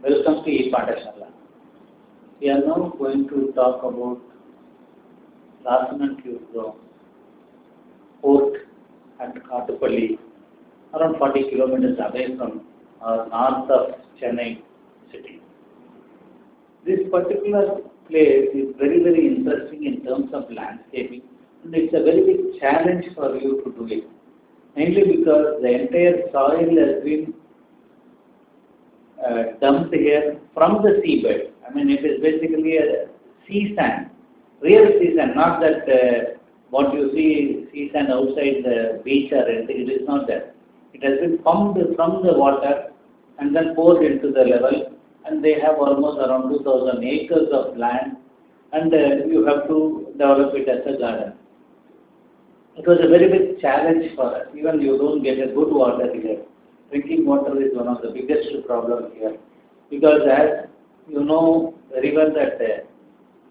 Welcome to ePathashala. We are now going to talk about Rasanantuyur port at Kattupalli, around 40 kilometers away from north of Chennai city. This particular place is very interesting in terms of landscaping, and it's a very big challenge for you to do it. Mainly because the entire soil has been dumped here from the seabed. I mean, it is basically a sea sand, real sea sand, not that what you see sea sand outside the beach or anything. It is not that. It has been pumped from the water and then poured into the level, and they have almost around 2,000 acres of land, and you have to develop it as a garden. It was a very big challenge for us. Even you don't get a good water here. Drinking water is one of the biggest problems here. Because as you know very well that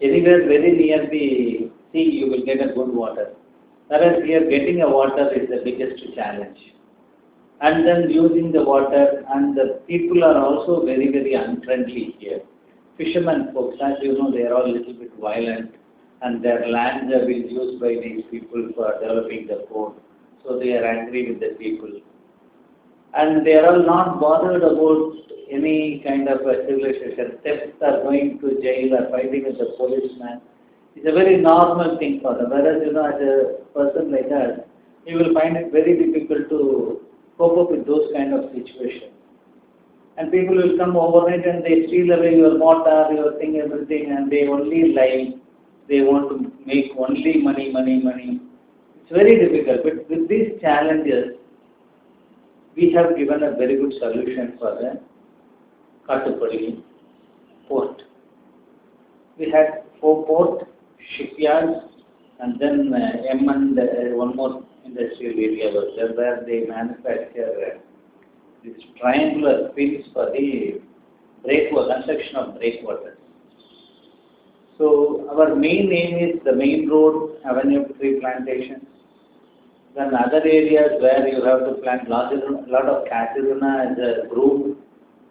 anywhere very near the sea you will get a good water. Whereas here getting a water is the biggest challenge. And then using the water, and the people are also very unfriendly here. Fishermen folks, as you know, they are all a little bit violent, and their lands have been used by these people for developing the port. So they are angry with the people. And they are all not bothered about any kind of a civilization. Thefts are going to jail or fighting with the policeman. It's a very normal thing for them. Whereas, as a person like us, you will find it very difficult to cope up with those kind of situations. And people will come overnight and they steal away your motor, your thing, everything, and they only lie. They want to make only money. It's very difficult. But with these challenges, we have given a very good solution for the Kattupalli port. We had 4 port shipyards, and then M and one more industrial area was there where they manufacture these triangular fins for the breakwater, construction of breakwaters. So our main aim is the main road, avenue tree plantation. Then other areas where you have to plant lot of Caterina as a group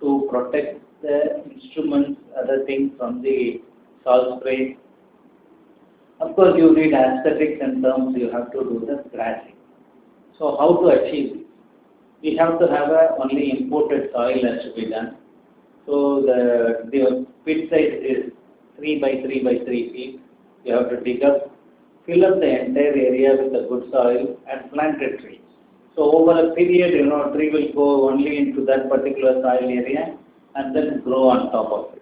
to protect the instruments, other things from the salt spray. Of course, you need aesthetics and terms, you have to do the grassing. So how to achieve this? We have to have only imported soil has to be done. So the pit size is 3 by 3 by 3 feet. You have to dig up, fill up the entire area with the good soil and plant a tree. So over a period, tree will go only into that particular soil area and then grow on top of it.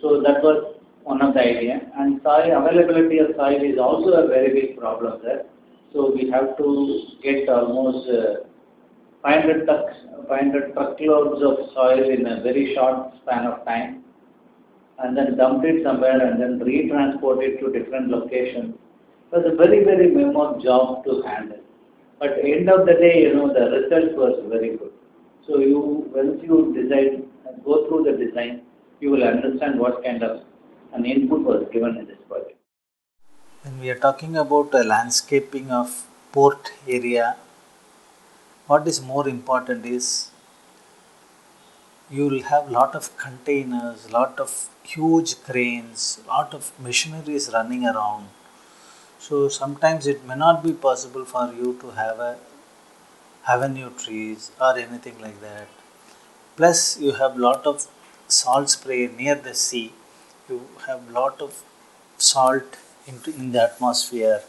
So that was one of the idea. And soil availability of soil is also a very big problem there. So we have to get almost 500 truckloads of soil in a very short span of time, and then dump it somewhere and then re-transport it to different locations. It was a very mammoth job to handle. But at the end of the day, the result was very good. So once you decide and go through the design, you will understand what kind of an input was given in this project. When we are talking about the landscaping of port area, what is more important is you will have lot of containers, lot of huge cranes, lot of machineries running around. So sometimes it may not be possible for you to have a avenue trees or anything like that. Plus you have lot of salt spray near the sea. You have lot of salt in the atmosphere.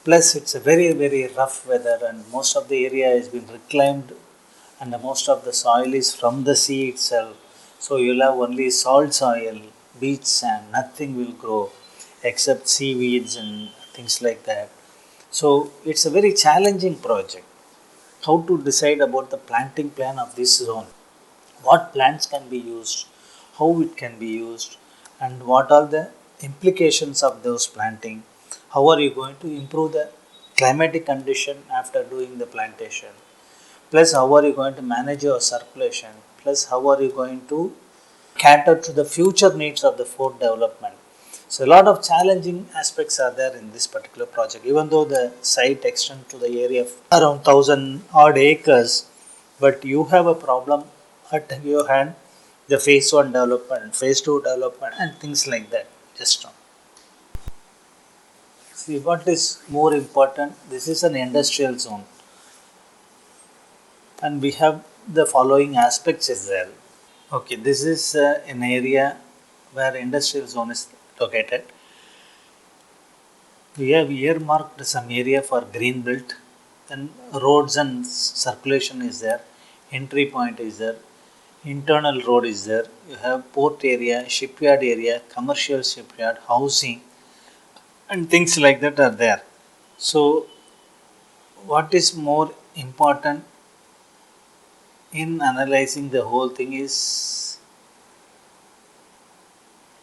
Plus it's a very rough weather, and most of the area has been reclaimed, and most of the soil is from the sea itself. So you'll have only salt soil, beach sand, nothing will grow except seaweeds and things like that. So it's a very challenging project. How to decide about the planting plan of this zone? What plants can be used? How it can be used? And what are the implications of those planting? How are you going to improve the climatic condition after doing the plantation? Plus how are you going to manage your circulation? Plus how are you going to cater to the future needs of the fort development? So a lot of challenging aspects are there in this particular project. Even though the site extends to the area of around 1000 odd acres, but you have a problem at your hand the phase 1 development, phase 2 development, and things like that. Just now. See what is more important. This is an industrial zone, and we have the following aspects as well. Okay, this is an area where industrial zone is located. We have earmarked some area for green belt, then roads and circulation is there, entry point is there, internal road is there, you have port area, shipyard area, commercial shipyard, housing, and things like that are there. So, what is more important in analyzing the whole thing is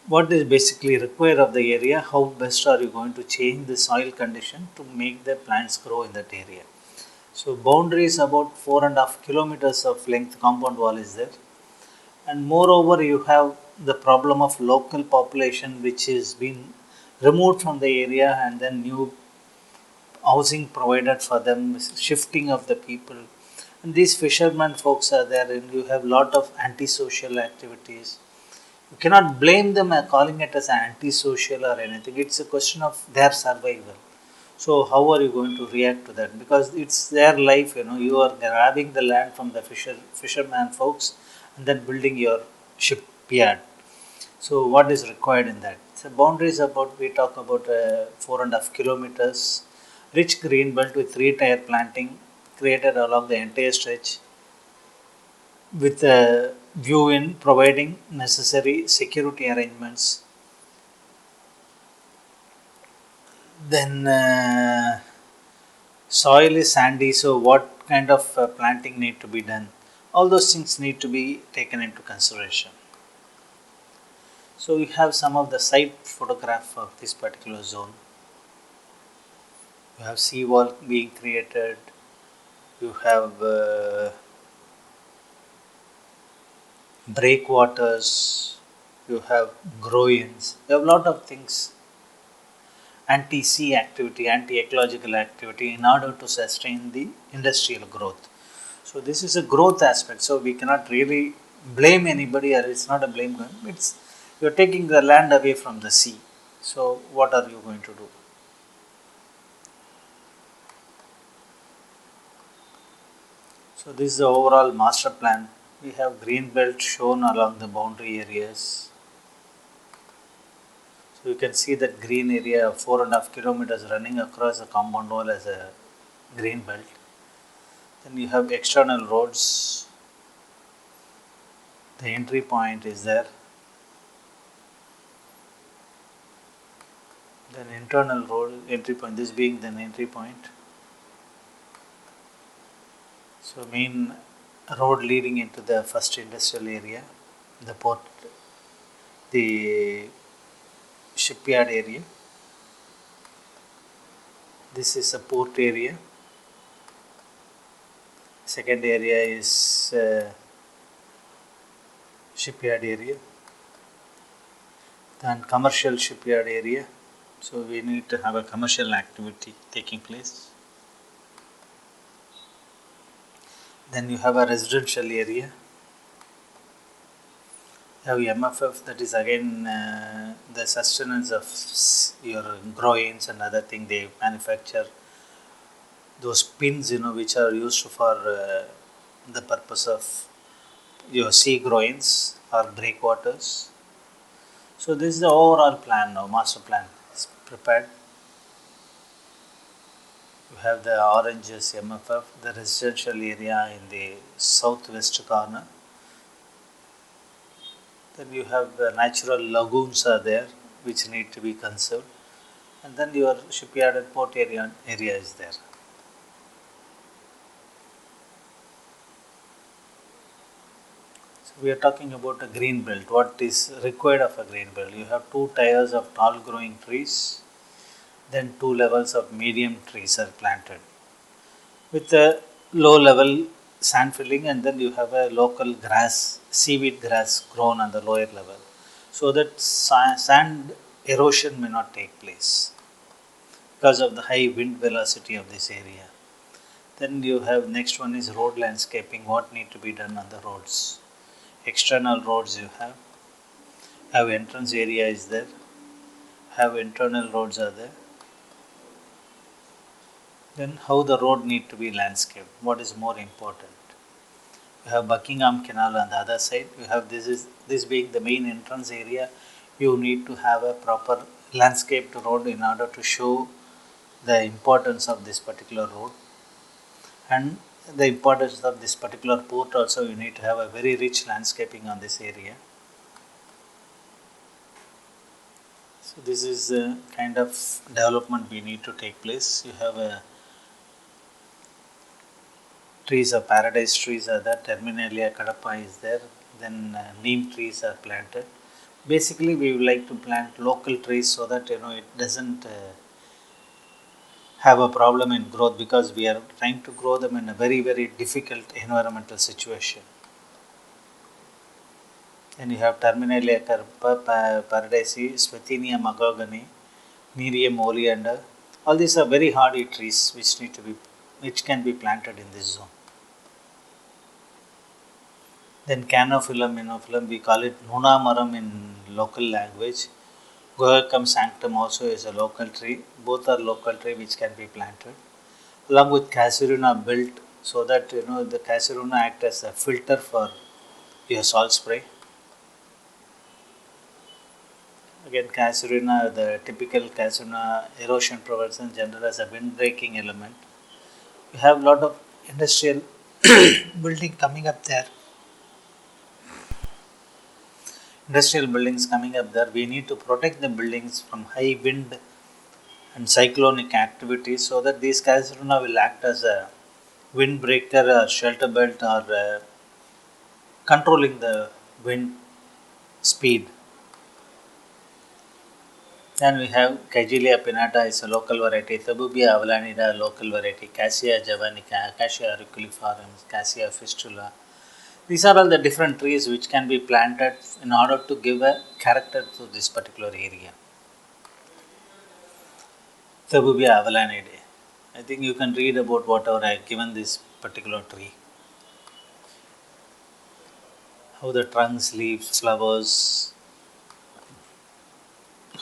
what is basically required of the area, how best are you going to change the soil condition to make the plants grow in that area. So boundary is about 4.5 kilometers of length compound wall is there, and moreover you have the problem of local population which is been removed from the area and then new housing provided for them, shifting of the people. And these fishermen folks are there, and you have lot of antisocial activities. You cannot blame them calling it as antisocial or anything. It's a question of their survival. So how are you going to react to that? Because it's their life, you are grabbing the land from the fisherman folks and then building your shipyard. So what is required in that? So boundaries about, we talk about 4.5 kilometers, rich green belt with 3-tier planting created along the entire stretch with a view in providing necessary security arrangements. Then soil is sandy, so what kind of planting need to be done? All those things need to be taken into consideration. So we have some of the site photograph of this particular zone. You have seawall being created. You have breakwaters. You have groins. You have a lot of things. Anti-sea activity, anti-ecological activity in order to sustain the industrial growth. So this is a growth aspect. So we cannot really blame anybody, or it's not a blame game. It's you're taking the land away from the sea. So what are you going to do? So this is the overall master plan. We have green belt shown along the boundary areas. So you can see that green area of 4.5 kilometers running across the compound wall as a green belt. Then you have external roads. The entry point is there. Then internal road entry point, this being the entry point. So main road leading into the first industrial area, the port, the shipyard area. This is a port area. Second area is shipyard area. Then commercial shipyard area. So we need to have a commercial activity taking place. Then you have a residential area. You have MFF, that is again the sustenance of your groins and other thing they manufacture. Those pins, which are used for the purpose of your sea groins or breakwaters. So this is the overall plan now, master plan is prepared. You have the oranges MFF, the residential area in the southwest corner. Then you have the natural lagoons are there which need to be conserved, and then your shipyard and port area is there. So we are talking about a green belt. What is required of a green belt? You have 2 tiers of tall growing trees, then 2 levels of medium trees are planted with a low level sand filling, and then you have a local grass, seaweed grass grown on the lower level, so that sand erosion may not take place because of the high wind velocity of this area. Then you have next one is road landscaping, what need to be done on the roads. external roads you have entrance area is there, have internal roads are there. Then how the road need to be landscaped, what is more important? You have Buckingham Canal on the other side, you have this being the main entrance area, you need to have a proper landscaped road in order to show the importance of this particular road and the importance of this particular port. Also you need to have a very rich landscaping on this area. So this is the kind of development we need to take place. You have a trees of paradise trees are there, Terminalia Kadapa is there, then neem trees are planted. Basically we would like to plant local trees so that it doesn't have a problem in growth, because we are trying to grow them in a very very difficult environmental situation. And you have Terminalia Kadapa, Paradise, Swethinia mahogany, Nerium oleander. All these are very hardy trees which can be planted in this zone. Then Canophyllum, Inophilum, we call it Nuna Maram in local language. Goyacum sanctum also is a local tree. Both are local tree which can be planted. Along with Casuarina built so that the Casuarina act as a filter for your salt spray. Again, Casuarina, the typical Casuarina erosion prevention general as a wind breaking element. You have a lot of industrial building coming up there. Industrial buildings coming up there. We need to protect the buildings from high wind and cyclonic activity so that these Casuarina will act as a windbreaker or shelter belt or controlling the wind speed. Then we have Cagelia pinnata is a local variety, Thebubia avalanida local variety, Cassia javanica, Acacia auriculiform, Cassia fistula. These are all the different trees which can be planted in order to give a character to this particular area. Thebubia avalanidae. I think you can read about whatever I have given this particular tree. How the trunks, leaves, flowers,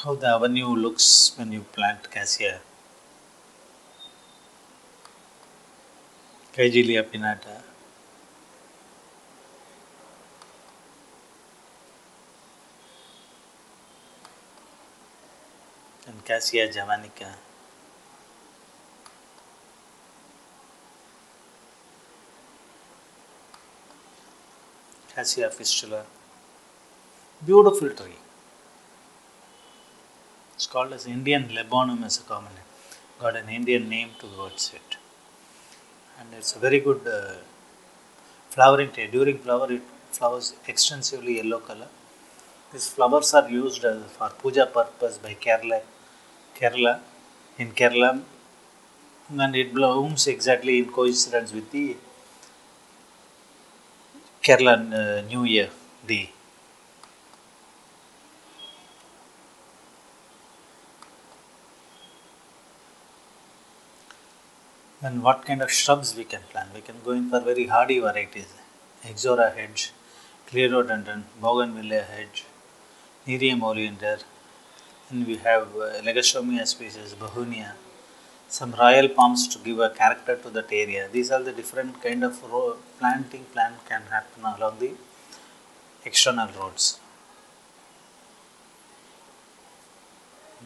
how the avenue looks when you plant Cassia. Cagelia pinnata. And Cassia javanica. Cassia fistula. Beautiful tree. It's called as Indian laburnum as a common name. Got an Indian name towards it. And it's a very good flowering tree. During flower, it flowers extensively yellow color. These flowers are used for puja purpose by Kerala, in Kerala, and it blooms exactly in coincidence with the Kerala New Year Day. And what kind of shrubs we can plant? We can go in for very hardy varieties. Ixora hedge, Clerodendron, Bougainvillea hedge, Nerium oleander, and we have Legostomia species, Behunia, some royal palms to give a character to that area. These are the different kind of planting plan can happen along the external roads.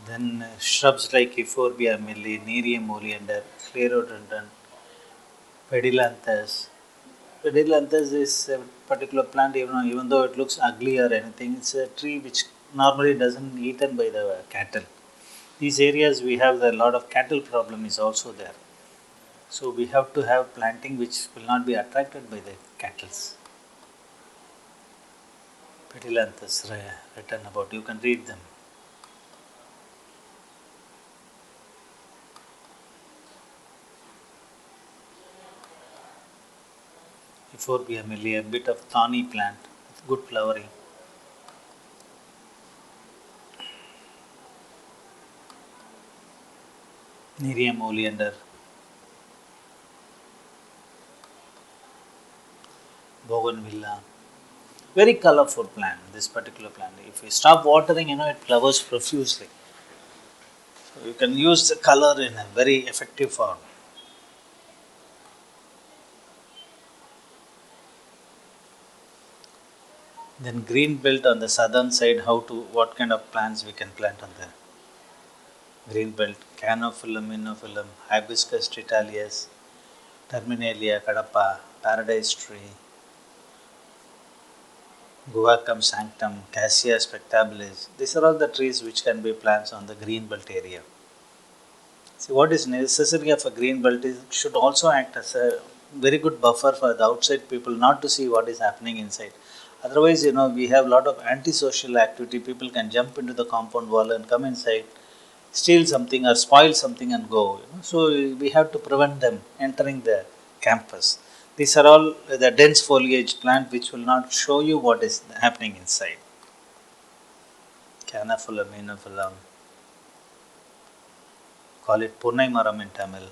Then shrubs like Euphorbia milli, Nerium oleander, Clerodendron, Pedilanthus. Pedilanthus is a particular plant, even though it looks ugly or anything, it's a tree which normally doesn't eaten by the cattle. These areas we have a lot of cattle problem is also there. So we have to have planting which will not be attracted by the cattle. Pedilanthus written about, you can read them. Euphorbia milli, a bit of thorny plant with good flowering. Nerium oleander, Bougainvillea. Very colorful plant, this particular plant. If you stop watering, it flowers profusely. So you can use the color in a very effective form. Then green belt on the southern side, what kind of plants we can plant on the green belt? Canophyllum, Minophyllum, Hibiscus tritalius, Terminalia, Kadapa, Paradise tree, Guacum sanctum, Cassia spectabilis. These are all the trees which can be plants on the green belt area. See, what is necessary of a green belt is it should also act as a very good buffer for the outside people not to see what is happening inside. Otherwise, we have a lot of antisocial activity. People can jump into the compound wall and come inside, steal something or spoil something and go. So we have to prevent them entering the campus. These are all the dense foliage plant which will not show you what is happening inside. Canophyllum, Minophyllum, call it Punai Maram in Tamil.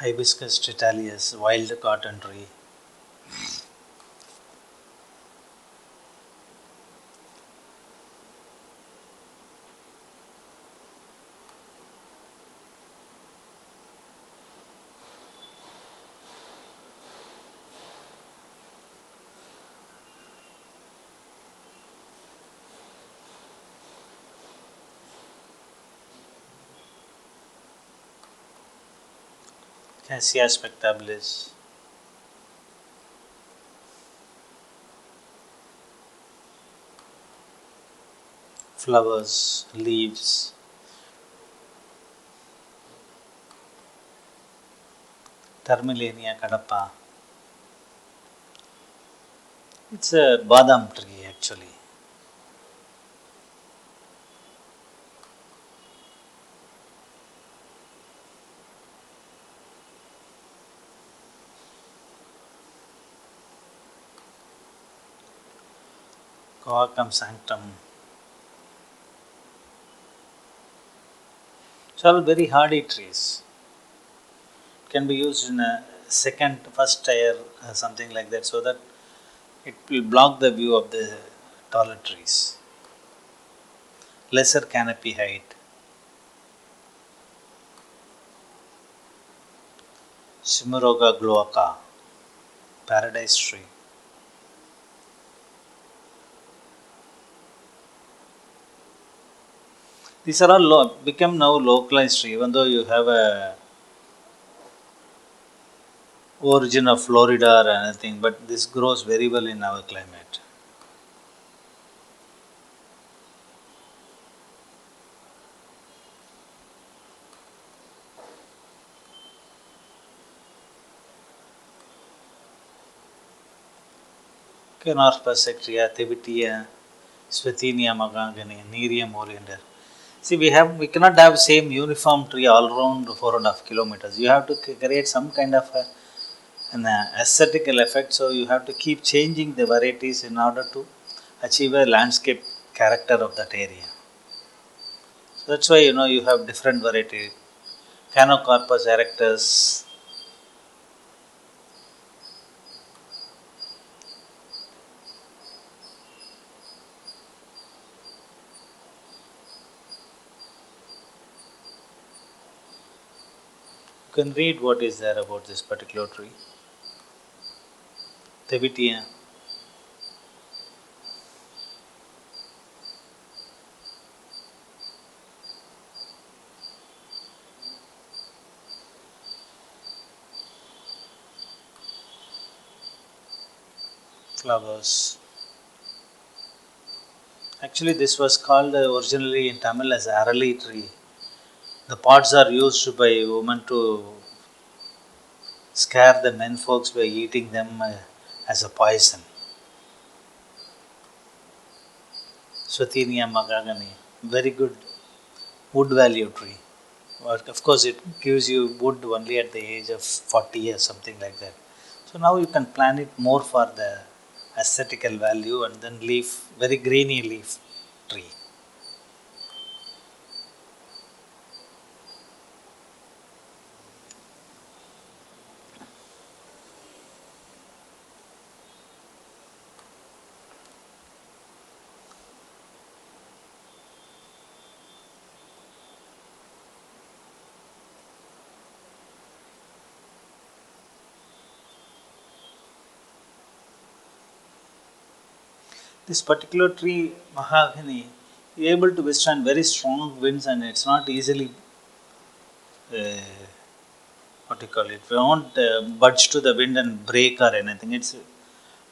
Hibiscus tritalius, wild cotton tree. Cassia spectabilis. Flowers, leaves. Termillenia Kadapa. It's a badam tree actually. Coacum sanctum. It's all very hardy trees. Can be used in a first tier, something like that, so that it will block the view of the taller trees. Lesser canopy height. Simuroga gloaca, paradise tree. These are all become now localized tree, even though you have a origin of Florida or anything, but this grows very well in our climate. Canorpa sectria, Thebitia, Swethinia magagani, Nerium oleander. See, we cannot have same uniform tree all around 4.5 kilometers. You have to create some kind of an aesthetical effect. So you have to keep changing the varieties in order to achieve a landscape character of that area. So that's why you have different variety. Canocarpus erectus. You can read what is there about this particular tree. Thebitia. Flowers. Actually, this was called originally in Tamil as Arali tree. The pods are used by women to scare the men folks by eating them as a poison. Swethinia magagani, very good wood value tree. But of course, it gives you wood only at the age of 40 or something like that. So now you can plant it more for the aesthetical value and then leaf, very greeny leaf tree. This particular tree, mahogany, is able to withstand very strong winds, and it's not easily what do you call it? We won't budge to the wind and break or anything. It's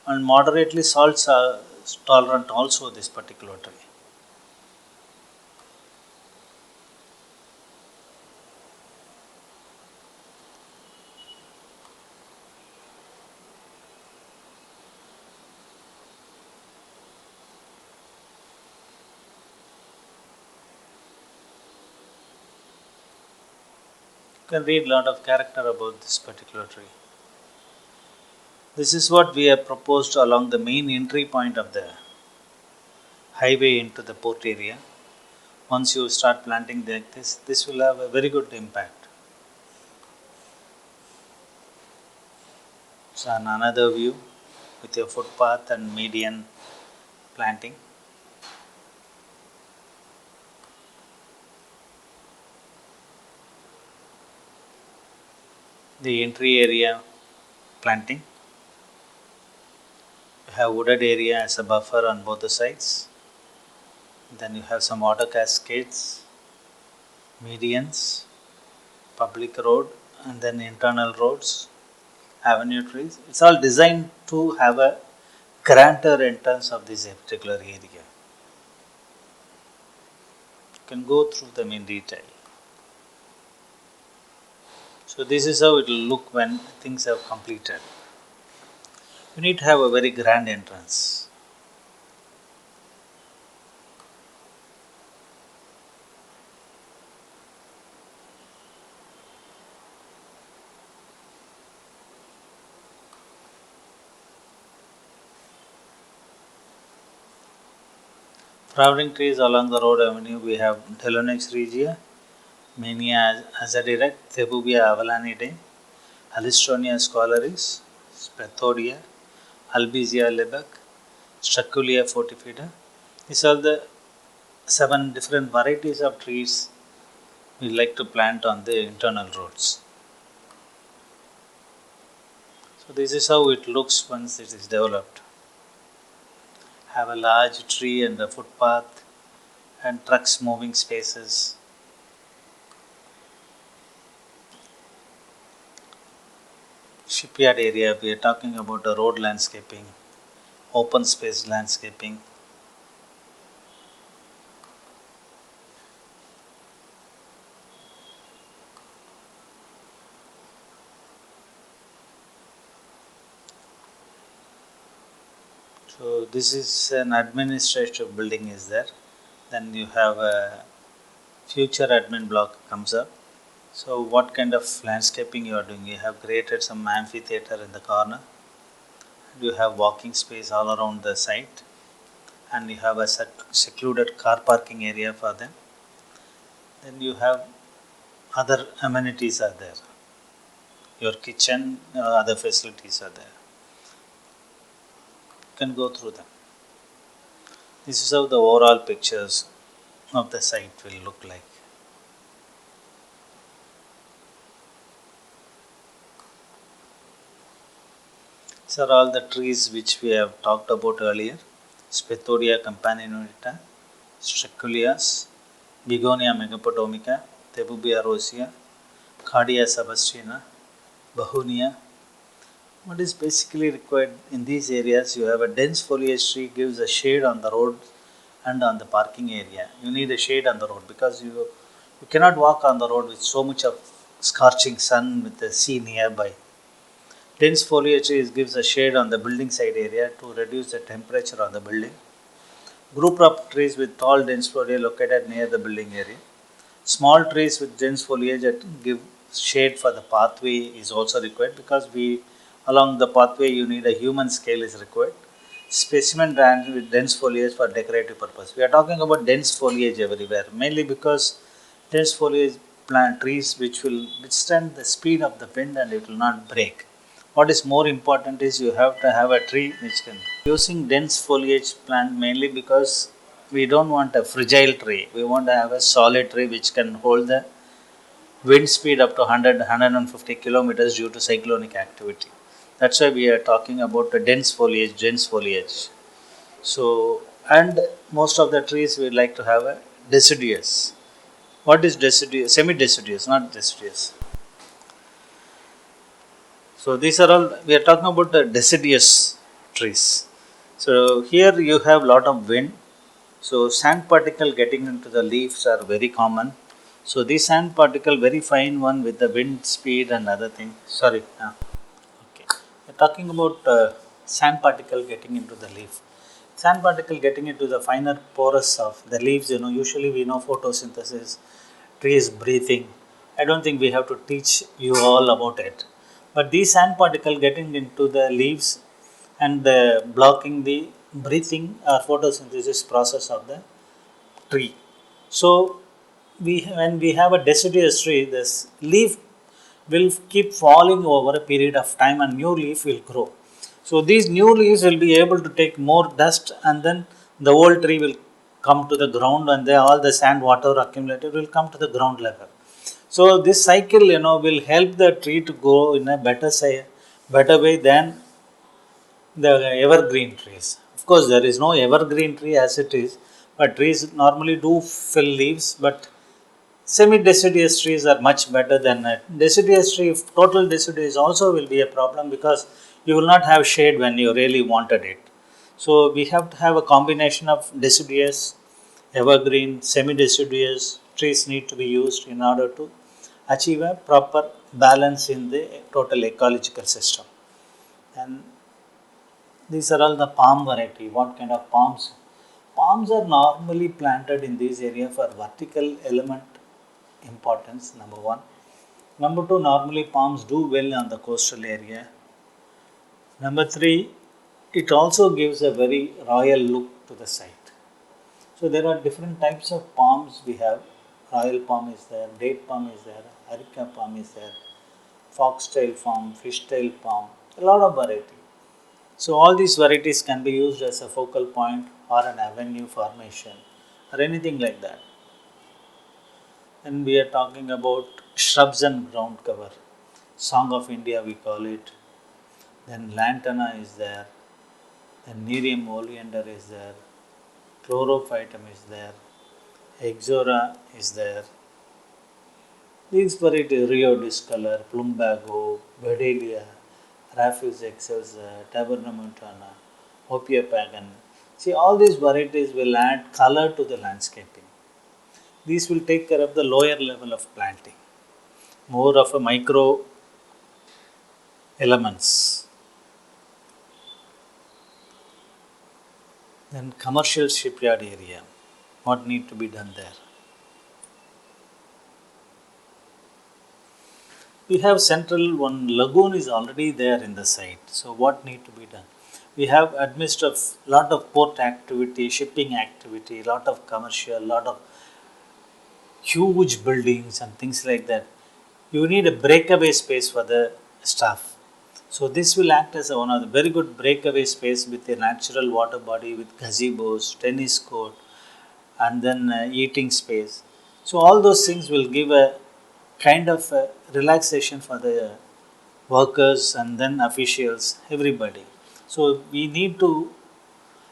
and moderately salt tolerant also, this particular tree. You can read a lot of character about this particular tree. This is what we have proposed along the main entry point of the highway into the port area. Once you start planting like this will have a very good impact. So another view with your footpath and median planting. The entry area planting. You have wooded area as a buffer on both the sides. Then you have some water cascades, medians, public road, and then internal roads, avenue trees. It's all designed to have a grander entrance of this particular area. You can go through them in detail. So this is how it will look when things have completed. You need to have a very grand entrance. Flowering trees along the road avenue, we have Dhelonix regia, Mania azadirac, Thebubia avalanidae, Alistonia scholaris, Spathodia, Albizia lebec, Straculia fortifida. These are the 7 different varieties of trees we like to plant on the internal roads. So this is how it looks once it is developed. Have a large tree and a footpath and trucks moving spaces. Shipyard area, we are talking about the road landscaping, open space landscaping. So this is an administrative building is there. Then you have a future admin block comes up. So what kind of landscaping you are doing? You have created some amphitheater in the corner. You have walking space all around the site, and you have a secluded car parking area for them. Then you have other amenities are there. Your kitchen, other facilities are there. You can go through them. This is how the overall pictures of the site will look like. These are all the trees which we have talked about earlier. Spathodia campanulata, Straculias, Begonia megapotomica, Thebubia rosea, Cardia sebastiana, Bahunia. What is basically required in these areas, you have a dense foliage tree gives a shade on the road and on the parking area. You need a shade on the road because you cannot walk on the road with so much of scorching sun with the sea nearby. Dense foliage trees gives a shade on the building side area to reduce the temperature on the building. Group of trees with tall dense foliage located near the building area. Small trees with dense foliage that give shade for the pathway is also required because along the pathway you need a human scale is required. Specimen branch with dense foliage for decorative purpose. We are talking about dense foliage everywhere, mainly because dense foliage plant trees which will withstand the speed of the wind and it will not break. What is more important is you have to have a tree which can using dense foliage plant mainly because we don't want a fragile tree. We want to have a solid tree which can hold the wind speed up to 150 kilometers due to cyclonic activity. That's why we are talking about the dense foliage. So, and most of the trees we like to have a deciduous. What is deciduous? Semi-deciduous, not deciduous. So these are all we are talking about the deciduous trees. So here you have lot of wind. So sand particle getting into the leaves are very common. So these sand particle very fine one with the wind speed and other thing. Sorry. Okay. We're talking about sand particle getting into the leaf. Sand particle getting into the finer porous of the leaves. Usually we know photosynthesis, trees breathing. I don't think we have to teach you all about it. But these sand particle getting into the leaves and blocking the breathing or photosynthesis process of the tree. So when we have a deciduous tree, this leaf will keep falling over a period of time and new leaf will grow. So these new leaves will be able to take more dust and then the old tree will come to the ground and all the sand water accumulated will come to the ground level. So this cycle will help the tree to grow in a better way than the evergreen trees. Of course, there is no evergreen tree as it is, but trees normally do fill leaves, but semi-deciduous trees are much better than a deciduous tree. Total deciduous also will be a problem because you will not have shade when you really wanted it. So we have to have a combination of deciduous, evergreen, semi-deciduous trees need to be used in order to achieve a proper balance in the total ecological system. And these are all the palm variety. What kind of palms? Palms are normally planted in this area for vertical element importance, number one. Number two, normally palms do well on the coastal area. Number three, it also gives a very royal look to the site. So there are different types of palms we have. Royal palm is there, date palm is there, areca palm is there, foxtail palm, fishtail palm, a lot of variety. So all these varieties can be used as a focal point or an avenue formation or anything like that. And we are talking about shrubs and ground cover. Song of India we call it. Then lantana is there. Then Nerium oleander is there. Chlorophytum is there. Exora is there. These varieties, Rio discolor, plumbago, Bedelia, Rhaphis excelsa, tabernamontana, Opia pagan. See, all these varieties will add color to the landscaping. These will take care of the lower level of planting, more of a micro elements. Then commercial shipyard area, what need to be done there? We have central one lagoon is already there in the site. So what need to be done? We have administered lot of port activity, shipping activity, lot of commercial, lot of huge buildings and things like that. You need a breakaway space for the staff. So this will act as one of the very good breakaway space with a natural water body with gazebos, tennis court, and then eating space. So all those things will give a kind of relaxation for the workers and then officials, everybody. So we need to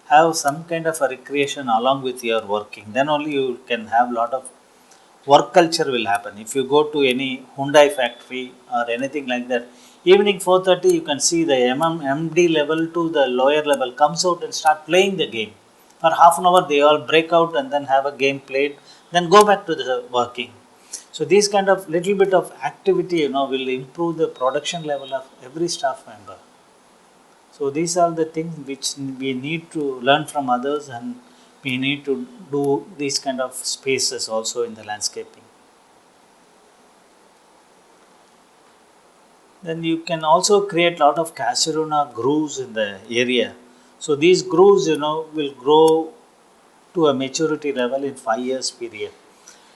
have some kind of a recreation along with your working. Then only you can have lot of work culture will happen. If you go to any Hyundai factory or anything like that, evening 4:30 you can see the MD level to the lower level comes out and start playing the game. For half an hour they all break out and then have a game played, then go back to the working. So these kind of little bit of activity, will improve the production level of every staff member. So these are the things which we need to learn from others, and we need to do these kind of spaces also in the landscaping. Then you can also create lot of Casuarina grooves in the area. So these grooves, will grow to a maturity level in 5 years period.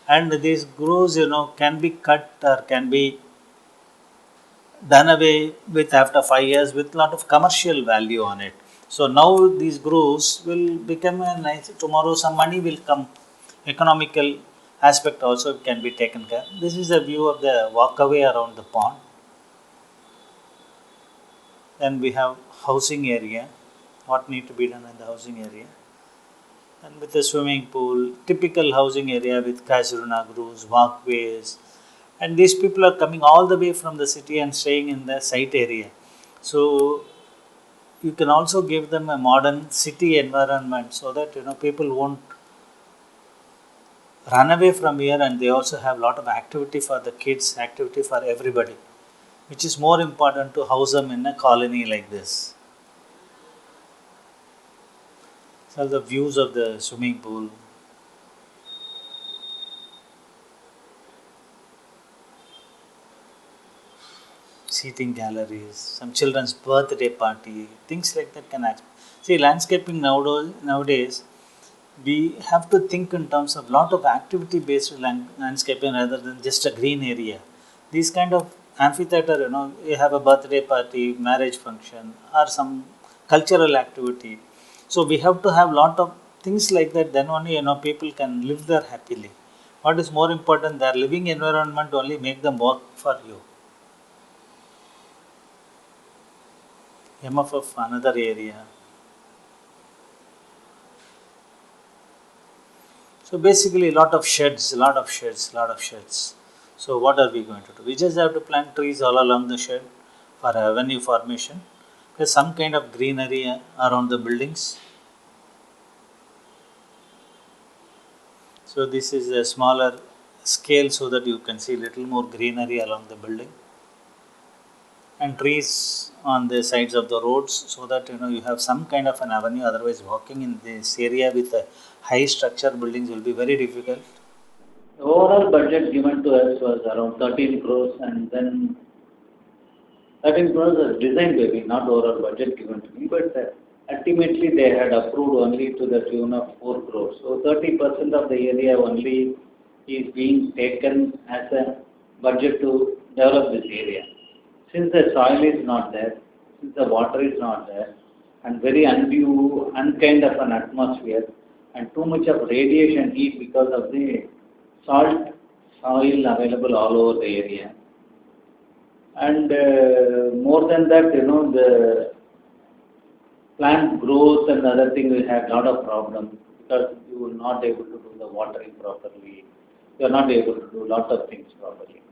And these grooves, can be cut or can be done away with after 5 years with lot of commercial value on it. So now these grooves will become a nice, tomorrow some money will come, economical aspect also can be taken care. This is a view of the walkway around the pond. Then we have housing area. what need to be done in the housing area. And with the swimming pool, typical housing area with Kaziruna grooves, walkways, and these people are coming all the way from the city and staying in the site area. So you can also give them a modern city environment so that people won't run away from here, and they also have a lot of activity for the kids, activity for everybody, which is more important to house them in a colony like this. So the views of the swimming pool, seating galleries, some children's birthday party, things like that can happen. See, landscaping nowadays we have to think in terms of lot of activity based landscaping rather than just a green area. These kind of amphitheater, you have a birthday party, marriage function, or some cultural activity. So we have to have lot of things like that. Then only people can live there happily. What is more important, their living environment only make them work for you. MFF another area. So basically, lot of sheds, lot of sheds, lot of sheds. So what are we going to do? We just have to plant trees all along the shed for avenue formation. There's some kind of greenery around the buildings. So this is a smaller scale so that you can see little more greenery along the building, and trees on the sides of the roads so that you have some kind of an avenue. Otherwise, walking in this area with a high structure buildings will be very difficult. The overall budget given to us was around 13 crores, and then 13 crores was design baby, not overall budget given to me, but ultimately they had approved only to the tune of 4 crores. So 30% of the area only is being taken as a budget to develop this area. Since the soil is not there, since the water is not there, and very undue, unkind of an atmosphere, and too much of radiation heat because of the salt soil available all over the area. And more than that, the plant growth and other things will have a lot of problems because you will not able to do the watering properly. You are not able to do lot of things properly.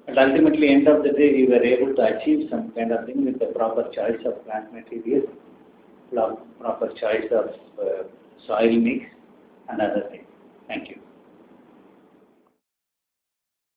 But ultimately, end of the day, we were able to achieve some kind of thing with the proper choice of plant material, proper choice of soil mix, and other things. Thank you.